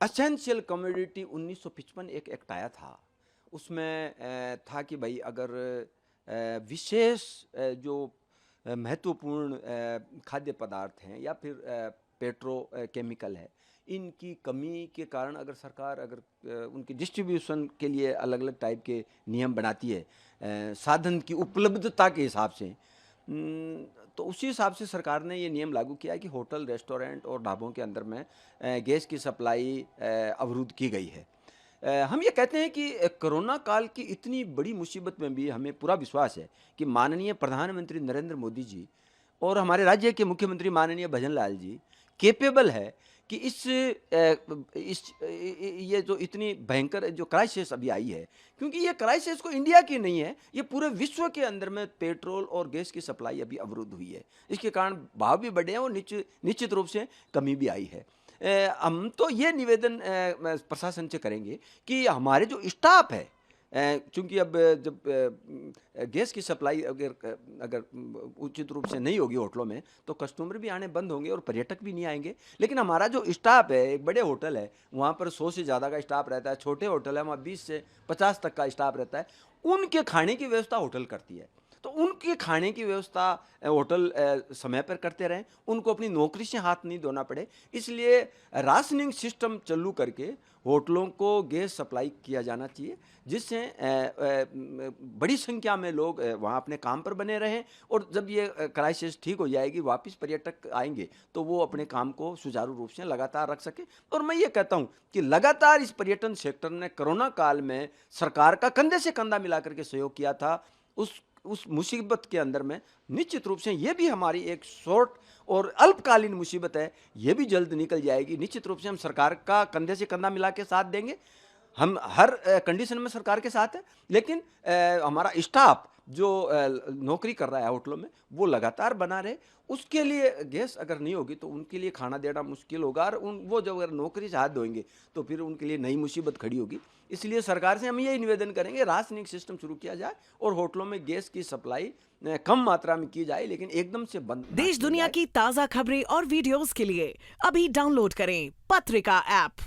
Essential commodity 1955 एक act आया था। उसमें था कि भाई अगर विशेष जो महत्वपूर्ण खाद्य पदार्थ हैं या फिर केमिकल है, इनकी कमी के कारण अगर सरकार अगर उनकी डिस्ट्रीब्यूशन के लिए अलग-अलग टाइप के नियम बनाती है, साधन की उपलब्धता के हिसाब से, तो उसी हिसाब से सरकार ने ये नियम लागू किया है कि होटल, रेस्टोरेंट और ढाबों के अंदर में गैस की सप्लाई अवरुद्ध की गई है। हम ये कहते हैं कि कोरोना काल की इतनी बड़ी मुसीबत में भी हमें पूरा विश्वास है कि माननीय प्रधानमंत्री नरेंद्र मोदी जी और हमारे राज्य के मुख्यमंत्री माननीय भजन लाल जी कैपेबल है कि ये जो इतनी भयंकर जो क्राइसिस अभी आई है, क्योंकि ये क्राइसिस को इंडिया की नहीं है, ये पूरे विश्व के अंदर में पेट्रोल और गैस की सप्लाई अभी अवरुद्ध हुई है। इसके कारण भाव भी बढ़े हैं और निश्चित रूप से कमी भी आई है। हम तो ये निवेदन प्रशासन से करेंगे कि हमारे जो स्टाफ है, चूँकि अब जब गैस की सप्लाई अगर उचित रूप से नहीं होगी होटलों में, तो कस्टमर भी आने बंद होंगे और पर्यटक भी नहीं आएँगे। लेकिन हमारा जो स्टाफ है, एक बड़े होटल है, वहाँ पर 100 से ज़्यादा का स्टाफ रहता है, छोटे होटल है, वहाँ 20 से 50 तक का स्टाफ रहता है। उनके खाने की व्यवस्था होटल करती है। तो उनके खाने की व्यवस्था होटल समय पर करते रहें, उनको अपनी नौकरी से हाथ नहीं धोना पड़े, इसलिए राशनिंग सिस्टम चालू करके होटलों को गैस सप्लाई किया जाना चाहिए, जिससे बड़ी संख्या में लोग वहाँ अपने काम पर बने रहें और जब ये क्राइसिस ठीक हो जाएगी, वापस पर्यटक आएँगे, तो वो अपने काम को सुचारू रूप से लगातार रख सकें। और मैं ये कहता हूँ कि लगातार इस पर्यटन सेक्टर ने कोरोना काल में सरकार का कंधे से कंधा मिला कर के सहयोग किया था। उस मुसीबत के अंदर में निश्चित रूप से ये भी हमारी एक शॉर्ट और अल्पकालीन मुसीबत है, ये भी जल्द निकल जाएगी। निश्चित रूप से हम सरकार का कंधे से कंधा मिला के साथ देंगे। हम हर कंडीशन में सरकार के साथ हैं, लेकिन हमारा स्टाफ जो नौकरी कर रहा है होटलों में, वो लगातार बना रहे। उसके लिए गैस अगर नहीं होगी तो उनके लिए खाना देना मुश्किल होगा और वो जब अगर नौकरी से हाथ धोएँगे, तो फिर उनके लिए नई मुसीबत खड़ी होगी। इसलिए सरकार से हम यही निवेदन करेंगे, राशनिंग सिस्टम शुरू किया जाए और होटलों में गैस की सप्लाई कम मात्रा में की जाए, लेकिन एकदम से बंद ना देश किया दुनिया जाए। की ताजा खबरें और वीडियोस के लिए अभी डाउनलोड करें पत्रिका ऐप।